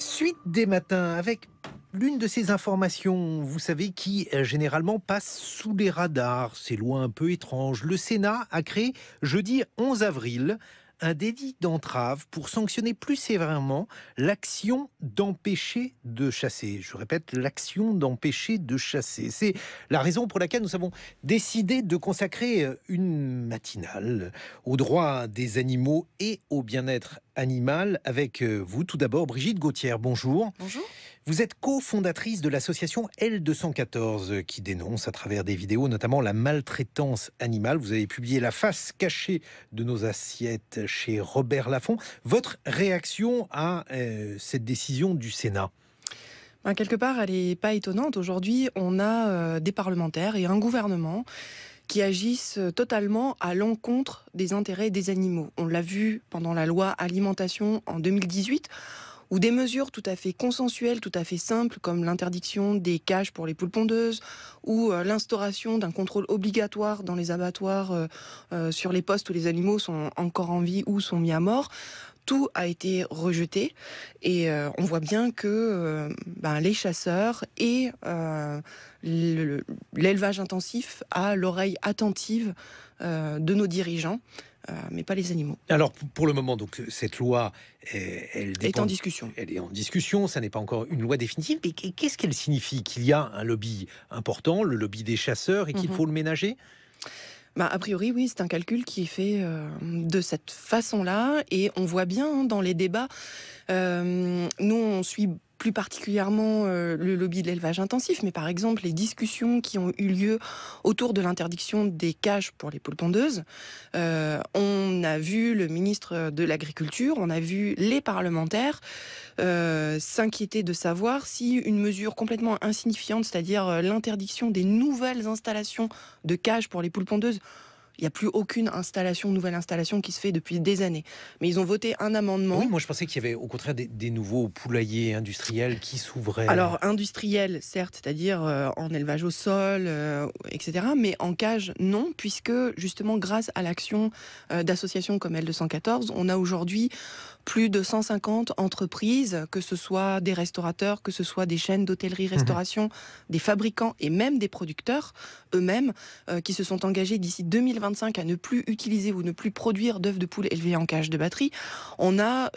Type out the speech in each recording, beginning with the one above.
Suite des matins avec l'une de ces informations, vous savez, qui généralement passe sous les radars. Ces lois un peu étranges. Le Sénat a créé jeudi 11 avril un délit d'entrave pour sanctionner plus sévèrement l'action d'empêcher de chasser. Je répète, l'action d'empêcher de chasser. C'est la raison pour laquelle nous avons décidé de consacrer une matinale aux droits des animaux et au bien-être animal avec vous. Tout d'abord, Brigitte Gauthier, bonjour. Bonjour. Vous êtes cofondatrice de l'association L214 qui dénonce à travers des vidéos notamment la maltraitance animale. Vous avez publié La face cachée de nos assiettes chez Robert Laffont. Votre réaction à cette décision du Sénat? Quelque part, elle n'est pas étonnante. Aujourd'hui, on a des parlementaires et un gouvernement qui agissent totalement à l'encontre des intérêts des animaux. On l'a vu pendant la loi alimentation en 2018, où des mesures tout à fait consensuelles, tout à fait simples, comme l'interdiction des cages pour les poules pondeuses, ou l'instauration d'un contrôle obligatoire dans les abattoirs sur les postes où les animaux sont encore en vie ou sont mis à mort, tout a été rejeté. Et on voit bien que les chasseurs et l'élevage intensif a l'oreille attentive de nos dirigeants, mais pas les animaux. Alors pour le moment, donc cette loi, elle Est en discussion. Elle est en discussion, ça n'est pas encore une loi définitive. Mais qu'est-ce qu'elle signifie? Qu'il y a un lobby important, le lobby des chasseurs, et qu'il faut le ménager? A priori, oui, c'est un calcul qui est fait de cette façon-là. Et on voit bien dans les débats, nous on suit plus particulièrement le lobby de l'élevage intensif, mais par exemple les discussions qui ont eu lieu autour de l'interdiction des cages pour les poules pondeuses. On a vu le ministre de l'Agriculture, on a vu les parlementaires s'inquiéter de savoir si une mesure complètement insignifiante, c'est-à-dire l'interdiction des nouvelles installations de cages pour les poules pondeuses. Il n'y a plus aucune nouvelle installation qui se fait depuis des années. Mais ils ont voté un amendement. Oui, moi je pensais qu'il y avait au contraire des nouveaux poulaillers industriels qui s'ouvraient. Alors industriel, certes, c'est-à-dire en élevage au sol, etc. Mais en cage, non, puisque justement grâce à l'action d'associations comme L214, on a aujourd'hui plus de 150 entreprises, que ce soit des restaurateurs, que ce soit des chaînes d'hôtellerie-restauration, des fabricants et même des producteurs eux-mêmes, qui se sont engagés d'ici 2025 à ne plus utiliser ou ne plus produire d'œufs de poule élevés en cage de batterie. On a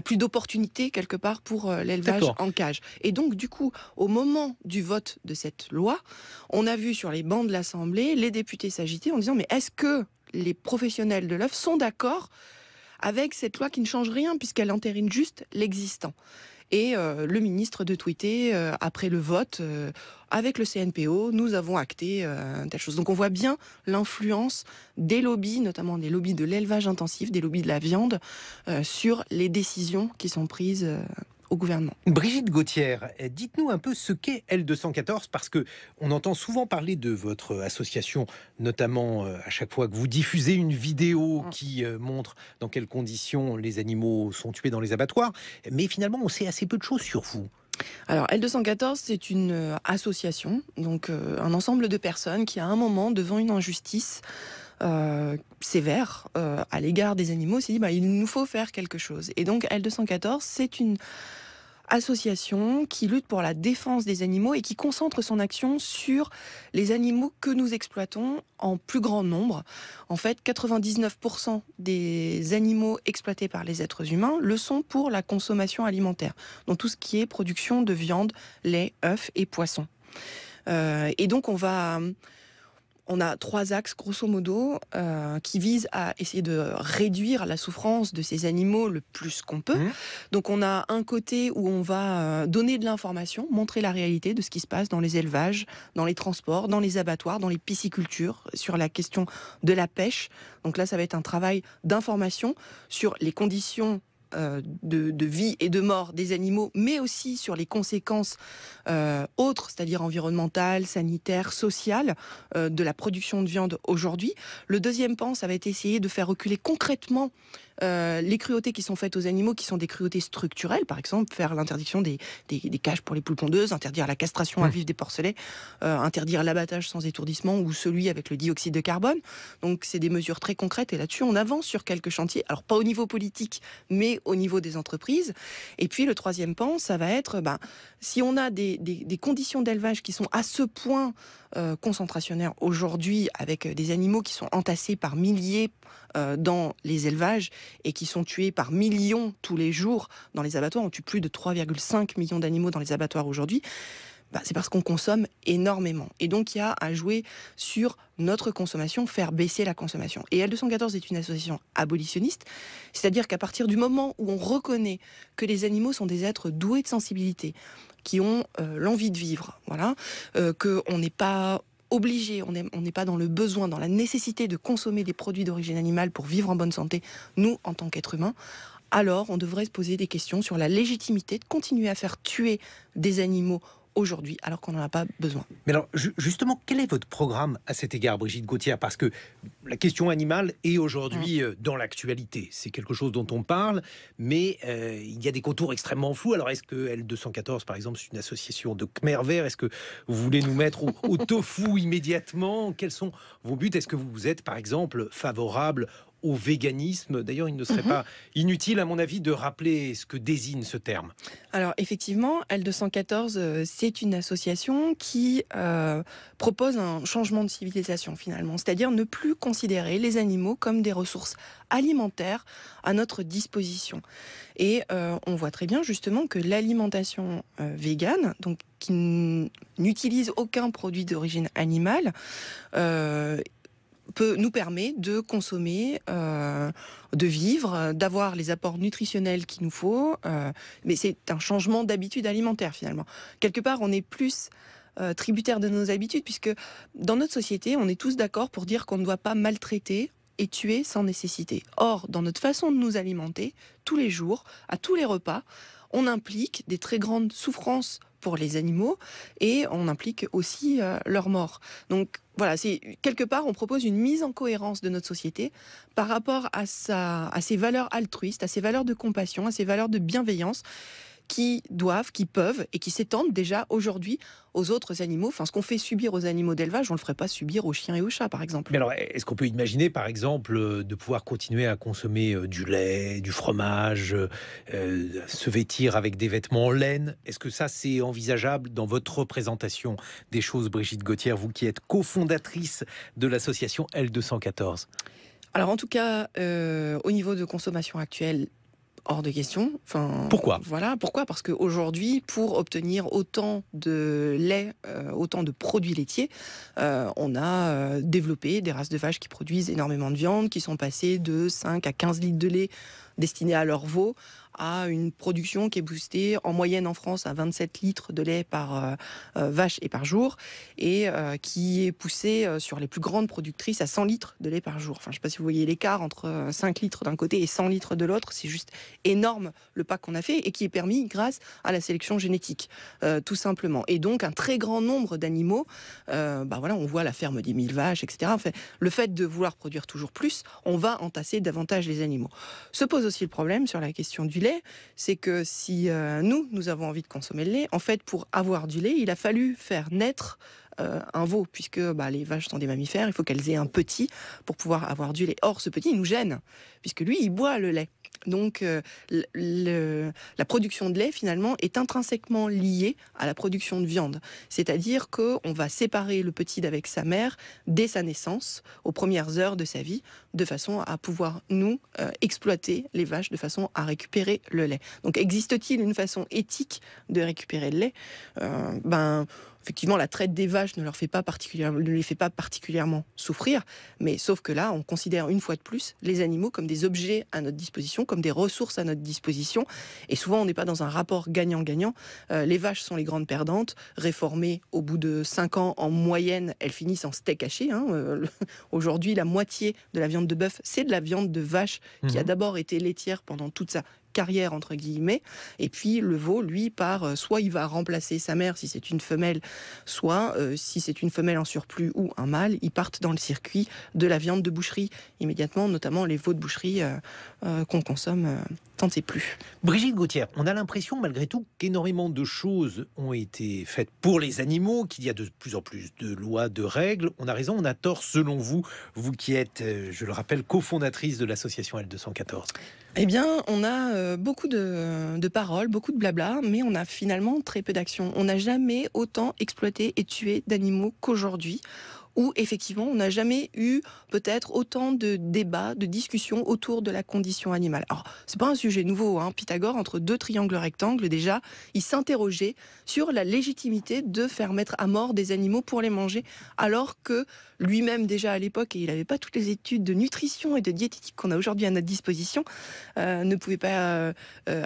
plus d'opportunités quelque part pour l'élevage en cage. Et donc, du coup, au moment du vote de cette loi, on a vu sur les bancs de l'Assemblée les députés s'agiter en disant « Mais est-ce que les professionnels de l'œuf sont d'accord avec cette loi qui ne change rien puisqu'elle entérine juste l'existant ?» Et le ministre de tweeter après le vote, avec le CNPO, nous avons acté telle chose. Donc on voit bien l'influence des lobbies, notamment des lobbies de l'élevage intensif, des lobbies de la viande, sur les décisions qui sont prises au gouvernement. Brigitte Gauthier, dites-nous un peu ce qu'est L214, parce que on entend souvent parler de votre association, notamment à chaque fois que vous diffusez une vidéo qui montre dans quelles conditions les animaux sont tués dans les abattoirs, mais finalement on sait assez peu de choses sur vous. Alors L214, c'est une association, donc un ensemble de personnes qui à un moment, devant une injustice sévère à l'égard des animaux, s'est dit il nous faut faire quelque chose. Et donc L214, c'est une association qui lutte pour la défense des animaux et qui concentre son action sur les animaux que nous exploitons en plus grand nombre. En fait, 99% des animaux exploités par les êtres humains le sont pour la consommation alimentaire, donc tout ce qui est production de viande, lait, œufs et poissons. Et donc on a 3 axes, grosso modo, qui visent à essayer de réduire la souffrance de ces animaux le plus qu'on peut. Donc on a un côté où on va donner de l'information, montrer la réalité de ce qui se passe dans les élevages, dans les transports, dans les abattoirs, dans les piscicultures, sur la question de la pêche. Donc là, ça va être un travail d'information sur les conditions de vie et de mort des animaux, mais aussi sur les conséquences autres, c'est-à-dire environnementales, sanitaires, sociales, de la production de viande aujourd'hui. Le deuxième pan, ça va être essayer de faire reculer concrètement les cruautés qui sont faites aux animaux, qui sont des cruautés structurelles, par exemple, faire l'interdiction des cages pour les poules pondeuses, interdire la castration à vif des porcelets, interdire l'abattage sans étourdissement ou celui avec le dioxyde de carbone. Donc c'est des mesures très concrètes et là-dessus on avance sur quelques chantiers, alors pas au niveau politique mais au niveau des entreprises. Et puis le troisième pan, ça va être si on a des conditions d'élevage qui sont à ce point concentrationnaires aujourd'hui, avec des animaux qui sont entassés par milliers dans les élevages et qui sont tués par millions tous les jours dans les abattoirs. On tue plus de 3,5 millions d'animaux dans les abattoirs aujourd'hui. C'est parce qu'on consomme énormément. Et donc, il y a à jouer sur notre consommation, faire baisser la consommation. Et L214 est une association abolitionniste, c'est-à-dire qu'à partir du moment où on reconnaît que les animaux sont des êtres doués de sensibilité, qui ont l'envie de vivre, voilà, qu'on n'est pas obligé, on n'est pas dans le besoin, dans la nécessité de consommer des produits d'origine animale pour vivre en bonne santé, nous, en tant qu'êtres humains, alors on devrait se poser des questions sur la légitimité de continuer à faire tuer des animaux aujourd'hui, alors qu'on n'en a pas besoin. Mais alors, justement, quel est votre programme à cet égard, Brigitte Gauthier? Parce que la question animale est aujourd'hui dans l'actualité. C'est quelque chose dont on parle, mais il y a des contours extrêmement flous. Alors, est-ce que L214, par exemple, c'est une association de Khmer vert? Est-ce que vous voulez nous mettre au tofu immédiatement? Quels sont vos buts? Est-ce que vous êtes, par exemple, favorable au véganisme? D'ailleurs, il ne serait pas inutile, à mon avis, de rappeler ce que désigne ce terme. Alors, effectivement, L214, c'est une association qui propose un changement de civilisation, finalement. C'est-à-dire ne plus considérer les animaux comme des ressources alimentaires à notre disposition. Et on voit très bien, justement, que l'alimentation végane, donc qui n'utilise aucun produit d'origine animale, nous permet de consommer, de vivre, d'avoir les apports nutritionnels qu'il nous faut. Mais c'est un changement d'habitude alimentaire, finalement. Quelque part, on est plus tributaire de nos habitudes, puisque dans notre société, on est tous d'accord pour dire qu'on ne doit pas maltraiter et tuer sans nécessité. Or, dans notre façon de nous alimenter, tous les jours, à tous les repas, on implique des très grandes souffrances pour les animaux et on implique aussi leur mort. Donc voilà, c'est quelque part on propose une mise en cohérence de notre société par rapport à ses valeurs altruistes, à ses valeurs de compassion, à ses valeurs de bienveillance qui peuvent et qui s'étendent déjà aujourd'hui aux autres animaux. Enfin, ce qu'on fait subir aux animaux d'élevage, on ne le ferait pas subir aux chiens et aux chats, par exemple. Mais alors, est-ce qu'on peut imaginer, par exemple, de pouvoir continuer à consommer du lait, du fromage, se vêtir avec des vêtements en laine? Est-ce que ça, c'est envisageable dans votre représentation des choses, Brigitte Gauthier, vous qui êtes cofondatrice de l'association L214? Alors, en tout cas, au niveau de consommation actuelle, hors de question. Pourquoi ? Voilà, pourquoi ? Parce qu'aujourd'hui, pour obtenir autant de lait, autant de produits laitiers, on a développé des races de vaches qui produisent énormément de viande, qui sont passées de 5 à 15 litres de lait destinés à leurs veaux, à une production qui est boostée en moyenne en France à 27 litres de lait par vache et par jour, et qui est poussée sur les plus grandes productrices à 100 litres de lait par jour. Enfin, je ne sais pas si vous voyez l'écart entre 5 litres d'un côté et 100 litres de l'autre. C'est juste énorme le pas qu'on a fait et qui est permis grâce à la sélection génétique, tout simplement. Et donc un très grand nombre d'animaux, voilà, on voit la ferme des 1000 vaches, etc. Enfin, le fait de vouloir produire toujours plus, on va entasser davantage les animaux. Se pose aussi le problème sur la question du lait, c'est que si nous avons envie de consommer le lait, en fait, pour avoir du lait, il a fallu faire naître un veau, puisque les vaches sont des mammifères, il faut qu'elles aient un petit pour pouvoir avoir du lait. Or, ce petit, il nous gêne, puisque lui, il boit le lait. Donc, la production de lait, finalement, est intrinsèquement liée à la production de viande. C'est-à-dire qu'on va séparer le petit d'avec sa mère dès sa naissance, aux premières heures de sa vie, de façon à pouvoir, nous, exploiter les vaches, de façon à récupérer le lait. Donc, existe-t-il une façon éthique de récupérer le lait ? Effectivement, la traite des vaches ne les fait pas particulièrement souffrir, mais sauf que là, on considère une fois de plus les animaux comme des objets à notre disposition, comme des ressources à notre disposition, et souvent on n'est pas dans un rapport gagnant-gagnant. Les vaches sont les grandes perdantes, réformées au bout de 5 ans en moyenne, elles finissent en steak haché. Aujourd'hui, la moitié de la viande de bœuf, c'est de la viande de vache qui a d'abord été laitière pendant toute sa carrière entre guillemets. Et puis le veau, lui, part soit il va remplacer sa mère si c'est une femelle, soit si c'est une femelle en surplus ou un mâle, ils partent dans le circuit de la viande de boucherie immédiatement, notamment les veaux de boucherie qu'on consomme tant et plus. Brigitte Gauthier, on a l'impression malgré tout qu'énormément de choses ont été faites pour les animaux, qu'il y a de plus en plus de lois, de règles. On a raison, on a tort selon vous, vous qui êtes, je le rappelle, cofondatrice de l'association L214. Eh bien, on a beaucoup de paroles, beaucoup de blabla, mais on a finalement très peu d'actions. On n'a jamais autant exploité et tué d'animaux qu'aujourd'hui, où effectivement on n'a jamais eu peut-être autant de débats, de discussions autour de la condition animale. Alors, c'est pas un sujet nouveau, hein. Pythagore, entre deux triangles rectangles déjà, il s'interrogeait sur la légitimité de faire mettre à mort des animaux pour les manger, alors que lui-même déjà à l'époque, et il n'avait pas toutes les études de nutrition et de diététique qu'on a aujourd'hui à notre disposition, ne pouvait pas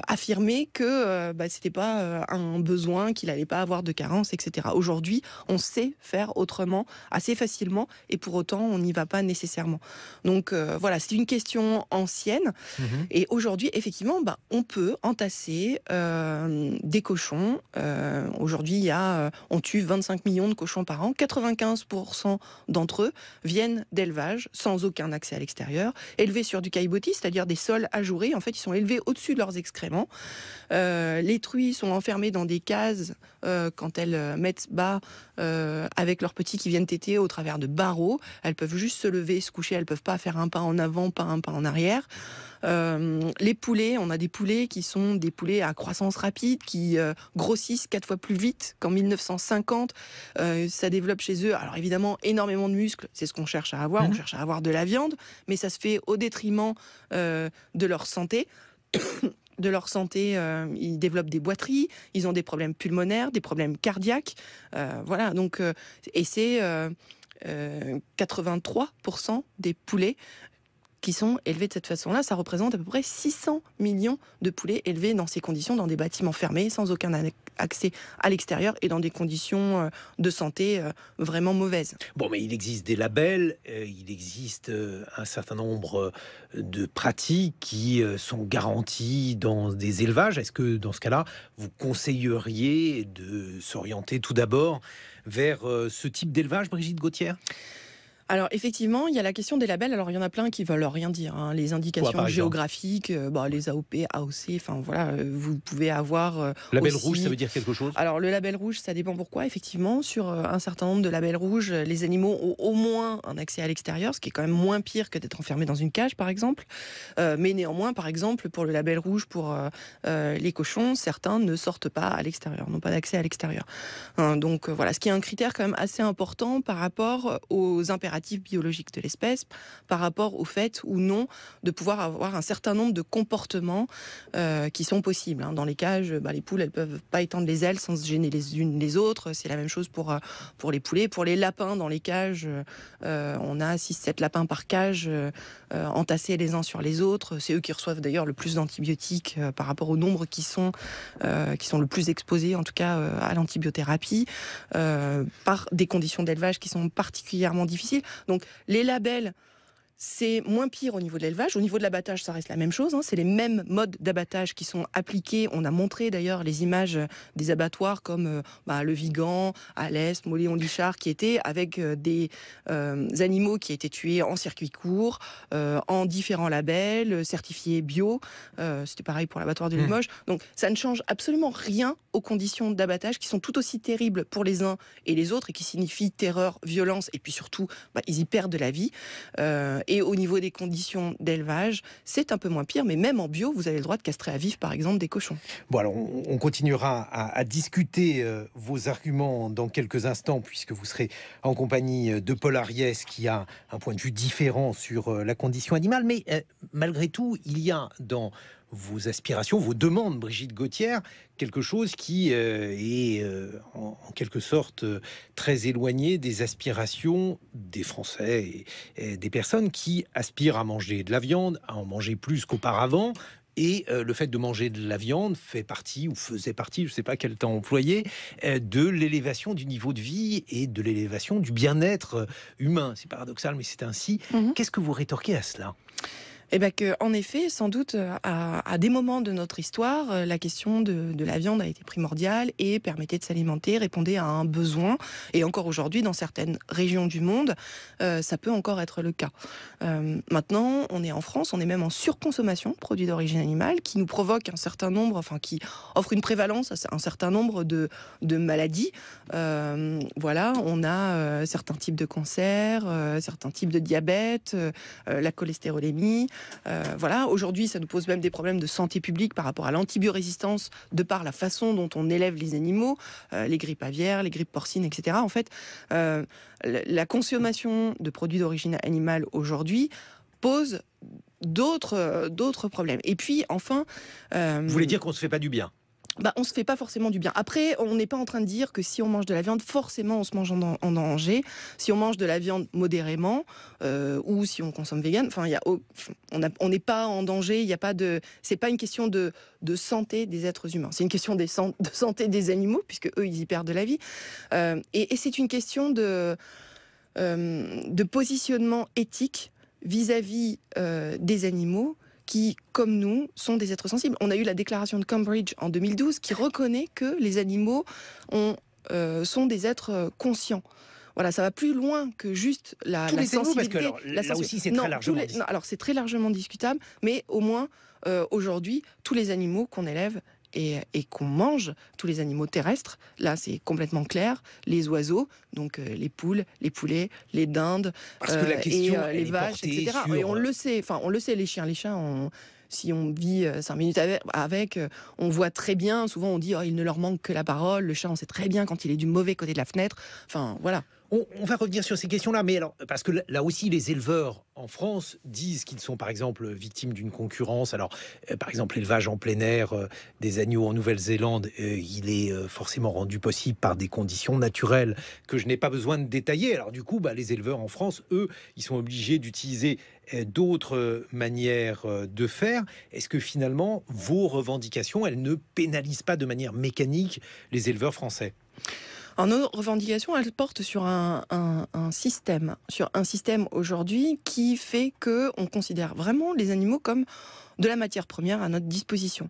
affirmer que c'était pas un besoin, qu'il n'allait pas avoir de carence, etc. Aujourd'hui, on sait faire autrement, assez facilement, et pour autant, on n'y va pas nécessairement. Donc voilà, c'est une question ancienne, et aujourd'hui, effectivement, on peut entasser des cochons. Aujourd'hui, on tue 25 millions de cochons par an, 95% d'entre eux viennent d'élevage, sans aucun accès à l'extérieur, élevés sur du caillebotis, c'est-à-dire des sols ajourés. En fait, ils sont élevés au-dessus de leurs excréments. Les truies sont enfermées dans des cases quand elles mettent bas avec leurs petits qui viennent téter au travers de barreaux. Elles peuvent juste se lever, se coucher, elles peuvent pas faire un pas en avant, pas un pas en arrière. Les poulets, on a des poulets qui sont des poulets à croissance rapide, qui grossissent 4 fois plus vite qu'en 1950. Ça développe chez eux, alors évidemment, énormément de muscles, c'est ce qu'on cherche à avoir. On cherche à avoir de la viande, mais ça se fait au détriment de leur santé. Ils développent des boiteries, ils ont des problèmes pulmonaires, des problèmes cardiaques. Voilà, donc, et c'est 83% des poulets qui sont élevés de cette façon-là. Ça représente à peu près 600 millions de poulets élevés dans ces conditions, dans des bâtiments fermés, sans aucun accès à l'extérieur et dans des conditions de santé vraiment mauvaises. Bon, mais il existe des labels, il existe un certain nombre de pratiques qui sont garanties dans des élevages. Est-ce que, dans ce cas-là, vous conseilleriez de s'orienter tout d'abord vers ce type d'élevage, Brigitte Gauthier ? Alors effectivement, il y a la question des labels. Alors il y en a plein qui veulent rien dire, hein. Les indications géographiques, les AOP, AOC, enfin voilà, vous pouvez avoir label aussi... rouge, ça veut dire quelque chose? Alors le label rouge, ça dépend pourquoi. Effectivement, sur un certain nombre de labels rouges, les animaux ont au moins un accès à l'extérieur, ce qui est quand même moins pire que d'être enfermé dans une cage, par exemple. Mais néanmoins, par exemple, pour le label rouge, pour les cochons, certains ne sortent pas à l'extérieur, n'ont pas d'accès à l'extérieur. Donc voilà, ce qui est un critère quand même assez important par rapport aux impératifs biologiques de l'espèce, par rapport au fait ou non de pouvoir avoir un certain nombre de comportements qui sont possibles. Dans les cages, les poules, elles peuvent pas étendre les ailes sans se gêner les unes les autres. C'est la même chose pour les poulets. Pour les lapins, dans les cages, on a 6-7 lapins par cage, entassés les uns sur les autres. C'est eux qui reçoivent d'ailleurs le plus d'antibiotiques par rapport au nombre qui sont le plus exposés, en tout cas à l'antibiothérapie, par des conditions d'élevage qui sont particulièrement difficiles. Donc les labels, c'est moins pire au niveau de l'élevage. Au niveau de l'abattage, ça reste la même chose. C'est les mêmes modes d'abattage qui sont appliqués. On a montré d'ailleurs les images des abattoirs comme le Vigan, Alès, Moléon-Lichard, qui étaient avec des animaux qui étaient tués en circuit court, en différents labels, certifiés bio. C'était pareil pour l'abattoir de Limoges. Donc ça ne change absolument rien aux conditions d'abattage qui sont tout aussi terribles pour les uns et les autres et qui signifient terreur, violence et puis surtout, ils y perdent de la vie. Et au niveau des conditions d'élevage, c'est un peu moins pire, mais même en bio, vous avez le droit de castrer à vif, par exemple, des cochons. Bon, alors, on continuera à discuter vos arguments dans quelques instants, puisque vous serez en compagnie de Paul Ariès, qui a un point de vue différent sur la condition animale. Mais malgré tout, il y a dans vos aspirations, vos demandes, Brigitte Gauthier, quelque chose qui est en quelque sorte très éloigné des aspirations des Français et des personnes qui aspirent à manger de la viande, à en manger plus qu'auparavant. Et le fait de manger de la viande fait partie, ou faisait partie, je ne sais pas quel temps employé, de l'élévation du niveau de vie et de l'élévation du bien-être humain. C'est paradoxal, mais c'est ainsi. Qu'est-ce que vous rétorquez à cela ? Eh bien qu'en effet, sans doute, à des moments de notre histoire, la question de la viande a été primordiale et permettait de s'alimenter, répondait à un besoin. Et encore aujourd'hui, dans certaines régions du monde, ça peut encore être le cas. Maintenant, on est en France, on est même en surconsommation de produits d'origine animale, qui nous provoque un certain nombre, enfin qui offre une prévalence à un certain nombre de maladies. Voilà, on a certains types de cancers, certains types de diabète, la cholestérolémie. Voilà, aujourd'hui, ça nous pose même des problèmes de santé publique par rapport à l'antibiorésistance, de par la façon dont on élève les animaux, les grippes aviaires, les grippes porcines, etc. En fait, la consommation de produits d'origine animale aujourd'hui pose d'autres problèmes. Et puis, enfin... Vous voulez dire qu'on ne se fait pas du bien? On se fait pas forcément du bien. Après, on n'est pas en train de dire que si on mange de la viande, forcément on se mange en danger. Si on mange de la viande modérément, ou si on consomme vegan, enfin, on n'est pas en danger. Il y a pas de, c'est pas une question de santé des êtres humains. C'est une question de santé des animaux, puisque eux ils y perdent de la vie. Et c'est une question de positionnement éthique vis-à-vis des animaux, qui, comme nous, sont des êtres sensibles. On a eu la déclaration de Cambridge en 2012 qui reconnaît que les animaux sont des êtres conscients. Voilà, ça va plus loin que juste la sensibilité. Animaux, parce que là aussi, c'est très largement discutable. Alors, c'est très largement discutable, mais au moins, aujourd'hui, tous les animaux qu'on élève et qu'on mange, tous les animaux terrestres, là c'est complètement clair, les oiseaux, donc les poules, les poulets, les dindes, parce que la question, les vaches, etc. sur... Et on le sait, les chiens, si on vit 5 minutes avec, on voit très bien, souvent on dit il ne leur manque que la parole, le chat on sait très bien quand il est du mauvais côté de la fenêtre, enfin voilà. On va revenir sur ces questions-là, mais alors, parce que là aussi, les éleveurs en France disent qu'ils sont, par exemple, victimes d'une concurrence. Alors, par exemple, l'élevage en plein air des agneaux en Nouvelle-Zélande, il est forcément rendu possible par des conditions naturelles que je n'ai pas besoin de détailler. Alors, du coup, les éleveurs en France, eux, ils sont obligés d'utiliser d'autres manières de faire. Est-ce que finalement, vos revendications, elles ne pénalisent pas de manière mécanique les éleveurs français ? Alors, nos revendications, elles portent sur un système aujourd'hui qui fait qu'on considère vraiment les animaux comme de la matière première à notre disposition.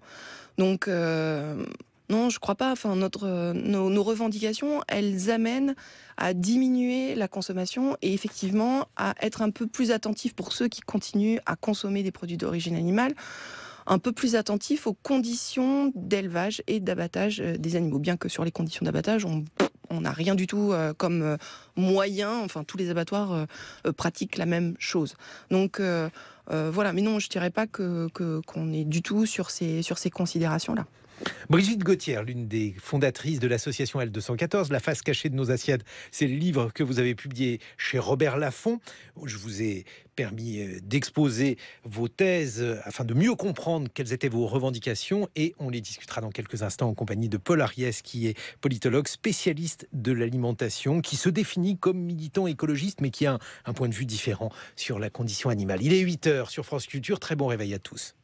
Donc, non, je crois pas. Enfin, nos revendications, elles amènent à diminuer la consommation et effectivement à être un peu plus attentifs pour ceux qui continuent à consommer des produits d'origine animale, un peu plus attentifs aux conditions d'élevage et d'abattage des animaux. Bien que sur les conditions d'abattage, on n'a rien du tout comme moyen. Enfin, tous les abattoirs pratiquent la même chose. Donc voilà, mais non, je dirais pas qu'on est du tout sur ces considérations-là. Brigitte Gauthier, l'une des fondatrices de l'association L214, La face cachée de nos assiettes, c'est le livre que vous avez publié chez Robert Laffont. Je vous ai permis d'exposer vos thèses afin de mieux comprendre quelles étaient vos revendications, et on les discutera dans quelques instants en compagnie de Paul Ariès, qui est politologue spécialiste de l'alimentation, qui se définit comme militant écologiste mais qui a un point de vue différent sur la condition animale. Il est 8h sur France Culture, très bon réveil à tous.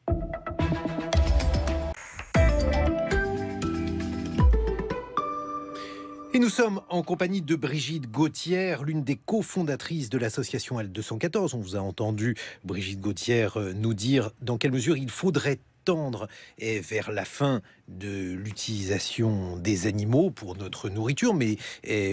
Et nous sommes en compagnie de Brigitte Gauthier, l'une des cofondatrices de l'association L214. On vous a entendu, Brigitte Gauthier, nous dire dans quelle mesure il faudrait tendre vers la fin de l'utilisation des animaux pour notre nourriture, mais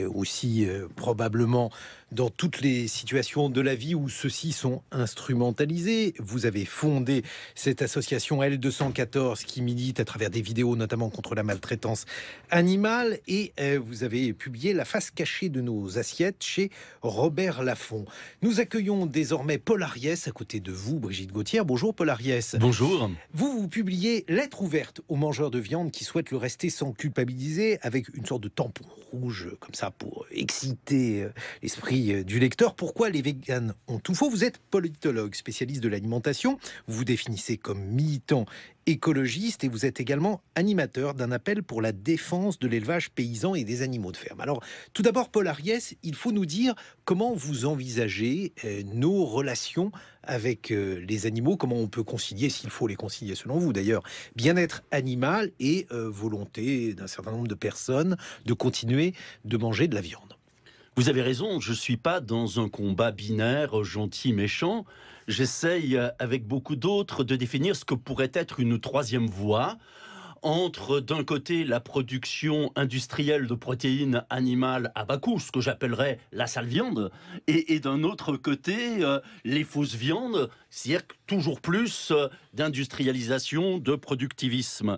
aussi probablement dans toutes les situations de la vie où ceux-ci sont instrumentalisés. Vous avez fondé cette association L214 qui milite à travers des vidéos notamment contre la maltraitance animale, et vous avez publié La face cachée de nos assiettes chez Robert Laffont. Nous accueillons désormais Paul Ariès à côté de vous, Brigitte Gauthier. Bonjour Paul Ariès. Bonjour. Vous publiez Lettre ouverte aux mangeurs de viande qui souhaitent le rester sans culpabiliser, avec une sorte de tampon rouge comme ça pour exciter l'esprit du lecteur. Pourquoi les véganes ont tout faux? Vous êtes politologue, spécialiste de l'alimentation. Vous vous définissez comme militant écologiste et vous êtes également animateur d'un appel pour la défense de l'élevage paysan et des animaux de ferme. Alors, tout d'abord, Paul Ariès, il faut nous dire comment vous envisagez nos relations avec les animaux, comment on peut concilier, s'il faut les concilier selon vous d'ailleurs, bien-être animal et volonté d'un certain nombre de personnes de continuer de manger de la viande. Vous avez raison, je ne suis pas dans un combat binaire gentil-méchant. j'essaye, avec beaucoup d'autres, de définir ce que pourrait être une troisième voie entre, d'un côté, la production industrielle de protéines animales à bas coût, ce que j'appellerais la sale viande, et d'un autre côté, les fausses viandes, c'est-à-dire toujours plus d'industrialisation, de productivisme.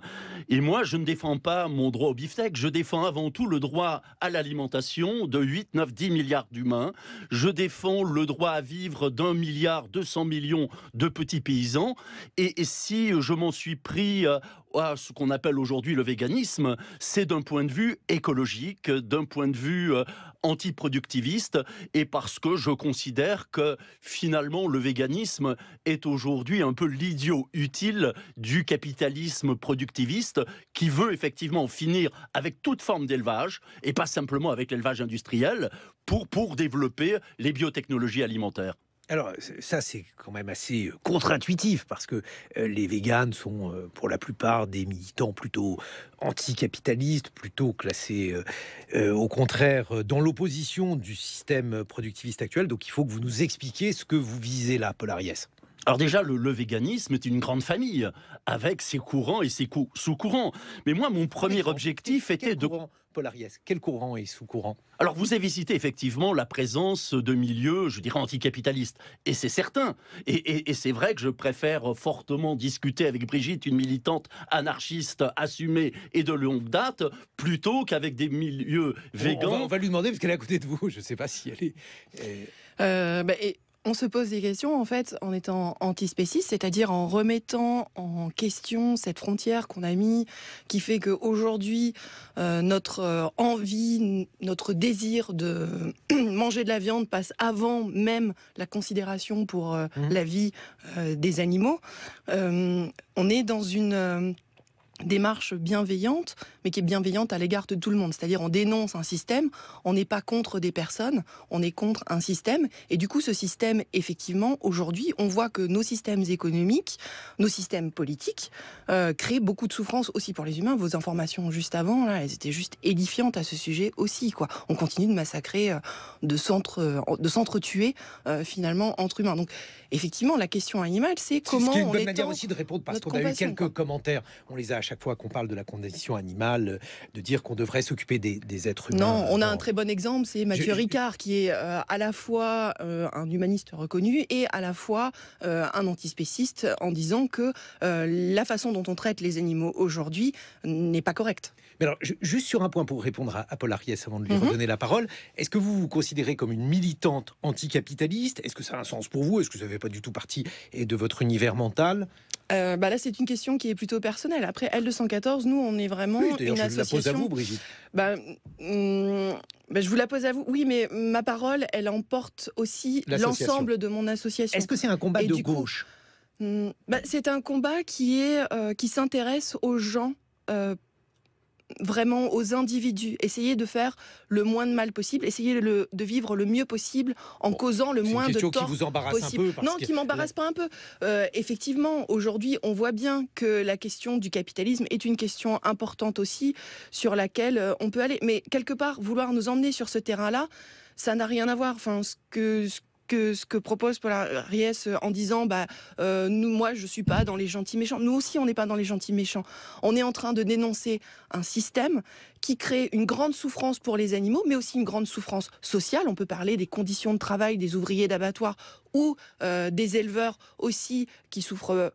Et moi, je ne défends pas mon droit au beefsteak, je défends avant tout le droit à l'alimentation de 8, 9, 10 milliards d'humains. Je défends le droit à vivre d'1,2 milliard de petits paysans. Et si je m'en suis pris à ce qu'on appelle aujourd'hui le véganisme, c'est d'un point de vue écologique, d'un point de vue antiproductiviste, et parce que je considère que finalement le véganisme est aujourd'hui un peu l'idiot utile du capitalisme productiviste qui veut effectivement finir avec toute forme d'élevage, et pas simplement avec l'élevage industriel, pour développer les biotechnologies alimentaires. Alors ça, c'est quand même assez contre-intuitif parce que les véganes sont pour la plupart des militants plutôt anticapitalistes, plutôt classés au contraire dans l'opposition du système productiviste actuel. Donc il faut que vous nous expliquiez ce que vous visez là, Paul Ariès. Alors déjà, le véganisme est une grande famille, avec ses courants et ses sous-courants. Mais moi, mon premier objectif était de... Paul Ariès, quel courant et sous-courant? Alors, vous avez cité effectivement la présence de milieux, je dirais, anticapitalistes. Et c'est certain. Et c'est vrai que je préfère fortement discuter avec Brigitte, une militante anarchiste assumée et de longue date, plutôt qu'avec des milieux végans. On va lui demander, parce qu'elle est à côté de vous. Je ne sais pas si elle est... On se pose des questions en fait en étant antispéciste, c'est-à-dire en remettant en question cette frontière qu'on a mis, qui fait qu'aujourd'hui notre envie, notre désir de manger de la viande passe avant même la considération pour la vie des animaux. On est dans une démarche bienveillante, mais qui est bienveillante à l'égard de tout le monde. C'est-à-dire on dénonce un système, on n'est pas contre des personnes, on est contre un système. Et du coup, ce système, effectivement, aujourd'hui, on voit que nos systèmes économiques, nos systèmes politiques créent beaucoup de souffrance aussi pour les humains. Vos informations juste avant, là, elles étaient juste édifiantes à ce sujet aussi, quoi. On continue de massacrer, de s'entretuer finalement entre humains. Donc, effectivement, la question animale, c'est comment on étend... C'est une bonne manière aussi de répondre, parce qu'on a eu quelques commentaires. On les a à chaque fois qu'on parle de la condition animale, de dire qu'on devrait s'occuper des êtres humains. Non, on a un très bon exemple, c'est Mathieu Ricard, qui est à la fois un humaniste reconnu et à la fois un antispéciste, en disant que la façon dont on traite les animaux aujourd'hui n'est pas correcte. Mais alors, juste sur un point pour répondre à Paul Ariès avant de lui redonner la parole, est-ce que vous vous considérez comme une militante anticapitaliste? Est-ce que ça a un sens pour vous? Est-ce que ça ne fait pas du tout partie de votre univers mental? Là, c'est une question qui est plutôt personnelle. Après, L214, nous, on est vraiment une association... Je la pose à vous, Brigitte. Je vous la pose à vous. Oui, mais ma parole, elle emporte aussi l'ensemble de mon association. Est-ce que c'est un combat de gauche? C'est un combat qui s'intéresse aux gens... vraiment aux individus, essayer de faire le moins de mal possible, essayer de vivre le mieux possible en causant le moins de tort possible. C'est une question qui vous embarrasse un peu. Non, qui m'embarrasse pas un peu. Effectivement, aujourd'hui, on voit bien que la question du capitalisme est une question importante aussi, sur laquelle on peut aller. Mais quelque part, vouloir nous emmener sur ce terrain-là, ça n'a rien à voir. Enfin, ce que propose Paul Ariès en disant moi je suis pas dans les gentils méchants. Nous aussi on n'est pas dans les gentils méchants. On est en train de dénoncer un système qui crée une grande souffrance pour les animaux, mais aussi une grande souffrance sociale. On peut parler des conditions de travail des ouvriers d'abattoirs ou des éleveurs aussi qui souffrent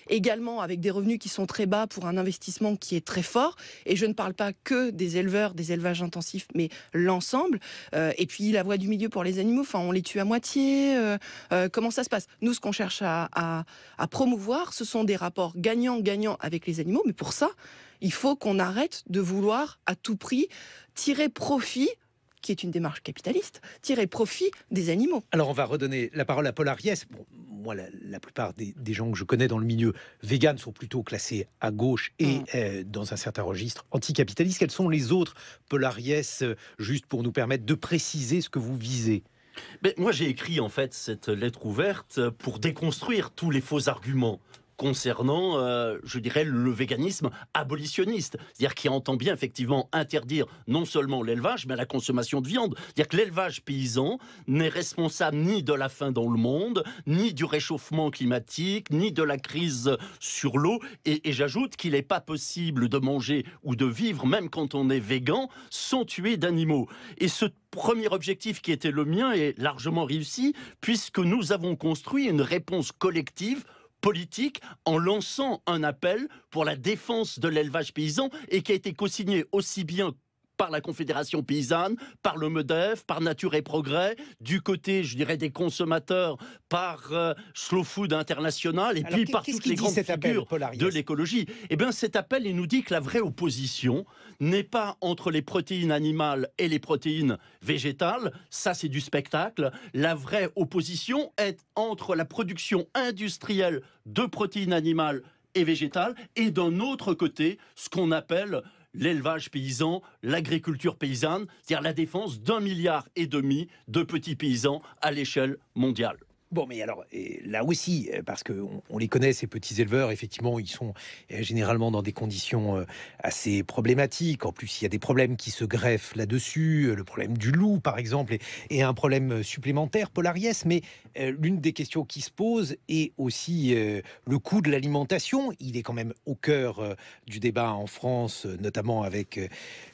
également avec des revenus qui sont très bas pour un investissement qui est très fort. Et je ne parle pas que des éleveurs, des élevages intensifs, mais l'ensemble. Et puis la voie du milieu pour les animaux, enfin on les tue à moitié. Comment ça se passe? Nous, ce qu'on cherche à promouvoir, ce sont des rapports gagnant-gagnant avec les animaux. Mais pour ça, il faut qu'on arrête de vouloir à tout prix tirer profit, qui est une démarche capitaliste, tirer profit des animaux. Alors on va redonner la parole à Paul Ariès. Bon, moi, la plupart des gens que je connais dans le milieu vegan sont plutôt classés à gauche et dans un certain registre anticapitaliste. Quels sont les autres, Paul Ariès, juste pour nous permettre de préciser ce que vous visez? Moi, j'ai écrit en fait cette lettre ouverte pour déconstruire tous les faux arguments concernant, je dirais, le véganisme abolitionniste, c'est-à-dire qui entend bien effectivement interdire non seulement l'élevage, mais la consommation de viande. C'est-à-dire que l'élevage paysan n'est responsable ni de la faim dans le monde, ni du réchauffement climatique, ni de la crise sur l'eau. Et j'ajoute qu'il n'est pas possible de manger ou de vivre, même quand on est végan, sans tuer d'animaux. Et ce premier objectif qui était le mien est largement réussi, puisque nous avons construit une réponse collective politique en lançant un appel pour la défense de l'élevage paysan et qui a été co-signé aussi bien par la Confédération paysanne, par le MEDEF, par Nature et Progrès, du côté, je dirais, des consommateurs, par Slow Food International, et puis par toutes les grandes figures de l'écologie. Eh bien, cet appel, il nous dit que la vraie opposition n'est pas entre les protéines animales et les protéines végétales, ça c'est du spectacle. La vraie opposition est entre la production industrielle de protéines animales et végétales, et d'un autre côté, ce qu'on appelle l'élevage paysan, l'agriculture paysanne, c'est-à-dire la défense d'1,5 milliard de petits paysans à l'échelle mondiale. Bon, mais alors, là aussi, parce qu'on les connaît, ces petits éleveurs, effectivement, ils sont généralement dans des conditions assez problématiques. En plus, il y a des problèmes qui se greffent là-dessus, le problème du loup, par exemple, et un problème supplémentaire, Paul Ariès. Mais l'une des questions qui se posent est aussi le coût de l'alimentation. Il est quand même au cœur du débat en France, notamment avec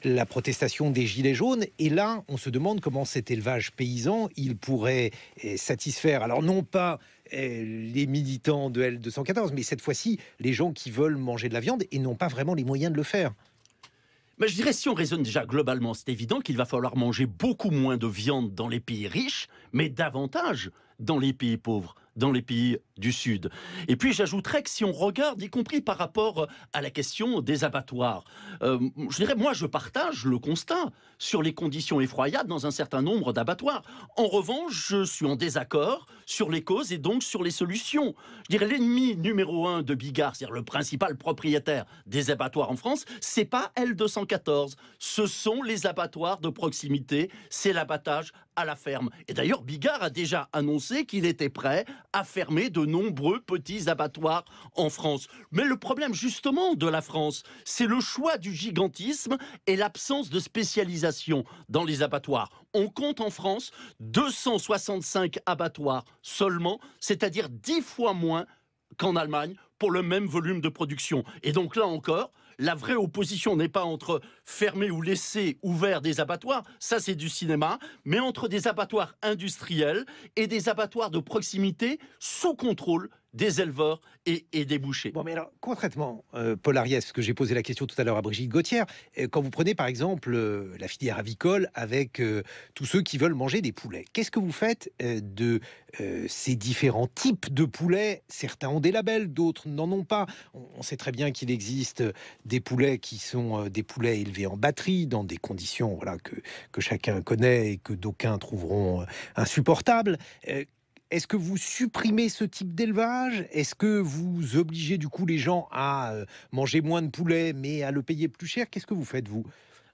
la protestation des Gilets jaunes. Et là, on se demande comment cet élevage paysan, il pourrait satisfaire... Alors, non pas les militants de L214, mais cette fois-ci, les gens qui veulent manger de la viande et n'ont pas vraiment les moyens de le faire. Mais je dirais, si on raisonne déjà globalement, c'est évident qu'il va falloir manger beaucoup moins de viande dans les pays riches, mais davantage dans les pays pauvres, dans les pays du Sud. Et puis j'ajouterais que si on regarde, y compris par rapport à la question des abattoirs, je dirais, moi je partage le constat sur les conditions effroyables dans un certain nombre d'abattoirs. En revanche, je suis en désaccord sur les causes et donc sur les solutions. Je dirais, l'ennemi numéro 1 de Bigard, c'est-à-dire le principal propriétaire des abattoirs en France, c'est pas L214, ce sont les abattoirs de proximité, c'est l'abattage à la ferme. Et d'ailleurs, Bigard a déjà annoncé qu'il était prêt à fermer de nombreux petits abattoirs en France. Mais le problème justement de la France, c'est le choix du gigantisme et l'absence de spécialisation dans les abattoirs. On compte en France 265 abattoirs seulement, c'est-à-dire 10 fois moins qu'en Allemagne pour le même volume de production. Et donc là encore, la vraie opposition n'est pas entre fermer ou laisser ouverts des abattoirs, ça c'est du cinéma, mais entre des abattoirs industriels et des abattoirs de proximité sous contrôle des éleveurs et des bouchers. Bon, mais alors, concrètement, Paul Ariès, parce que j'ai posé la question tout à l'heure à Brigitte Gauthier, quand vous prenez par exemple la filière avicole avec tous ceux qui veulent manger des poulets, qu'est-ce que vous faites de ces différents types de poulets? Certains ont des labels, d'autres n'en ont pas. On sait très bien qu'il existe des poulets qui sont des poulets élevés en batterie, dans des conditions voilà, que chacun connaît et que d'aucuns trouveront insupportables. Est-ce que vous supprimez ce type d'élevage? Est-ce que vous obligez du coup les gens à manger moins de poulet mais à le payer plus cher? Qu'est-ce que vous faites, vous?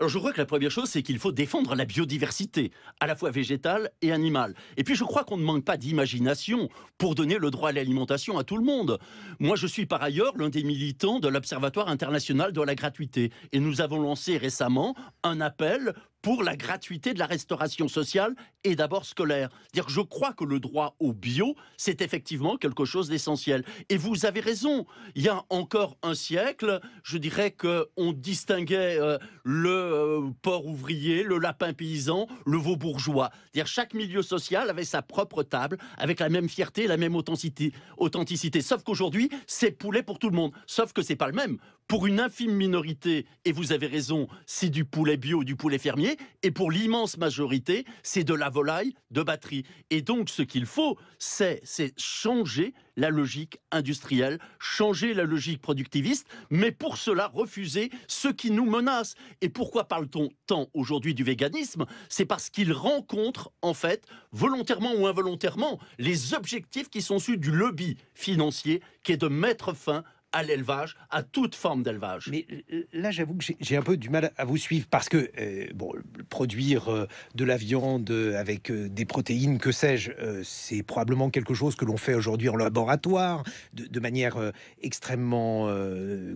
Alors je crois que la première chose, c'est qu'il faut défendre la biodiversité, à la fois végétale et animale. Et puis je crois qu'on ne manque pas d'imagination pour donner le droit à l'alimentation à tout le monde. Moi je suis par ailleurs l'un des militants de l'Observatoire international de la gratuité. Et nous avons lancé récemment un appel pour la gratuité de la restauration sociale et d'abord scolaire. C'est-à-dire que je crois que le droit au bio, c'est effectivement quelque chose d'essentiel. Et vous avez raison, il y a encore un siècle, je dirais qu'on distinguait le porc ouvrier, le lapin paysan, le veau bourgeois. C'est-à-dire chaque milieu social avait sa propre table, avec la même fierté, la même authenticité. Sauf qu'aujourd'hui, c'est poulet pour tout le monde. Sauf que c'est pas le même. Pour une infime minorité, et vous avez raison, c'est du poulet bio, du poulet fermier, et pour l'immense majorité, c'est de la volaille de batterie. Et donc, ce qu'il faut, c'est changer la logique industrielle, changer la logique productiviste, mais pour cela, refuser ce qui nous menace. Et pourquoi parle-t-on tant aujourd'hui du véganisme? C'est parce qu'il rencontre, en fait, volontairement ou involontairement, les objectifs qui sont issus du lobby financier, qui est de mettre fin à l'élevage, à toute forme d'élevage. Mais là, j'avoue que j'ai un peu du mal à vous suivre parce que produire de la viande avec des protéines, que sais-je, c'est probablement quelque chose que l'on fait aujourd'hui en laboratoire de manière extrêmement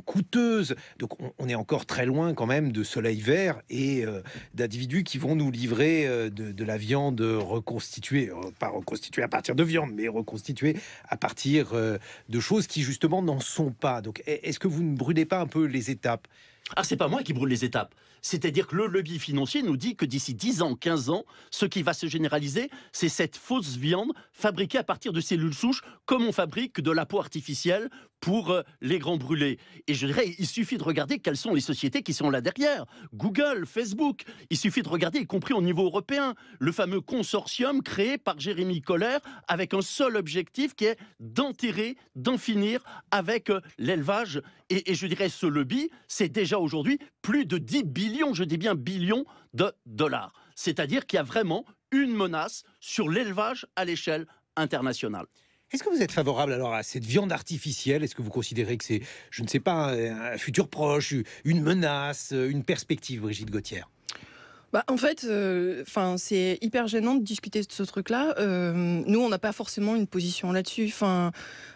coûteuse. Donc, on est encore très loin quand même de soleil vert et d'individus qui vont nous livrer de la viande reconstituée, pas reconstituée à partir de viande, mais reconstituée à partir de choses qui justement n'en sont pas. Donc, est-ce que vous ne brûlez pas un peu les étapes? Ah, c'est pas moi qui brûle les étapes. C'est-à-dire que le lobby financier nous dit que d'ici 10 ans, 15 ans, ce qui va se généraliser, c'est cette fausse viande fabriquée à partir de cellules souches, comme on fabrique de la peau artificielle pour les grands brûlés. Et je dirais, il suffit de regarder quelles sont les sociétés qui sont là derrière. Google, Facebook. Il suffit de regarder, y compris au niveau européen, le fameux consortium créé par Jérémy Kohler avec un seul objectif qui est d'enterrer, d'en finir avec l'élevage. Et je dirais, ce lobby, c'est déjà aujourd'hui plus de 10 billions, je dis bien billions de dollars. C'est-à-dire qu'il y a vraiment une menace sur l'élevage à l'échelle internationale. Est-ce que vous êtes favorable alors à cette viande artificielle? Est-ce que vous considérez que c'est, je ne sais pas, un futur proche, une menace, une perspective, Brigitte Gauthier? En fait, c'est hyper gênant de discuter de ce truc-là. Nous, on n'a pas forcément une position là-dessus.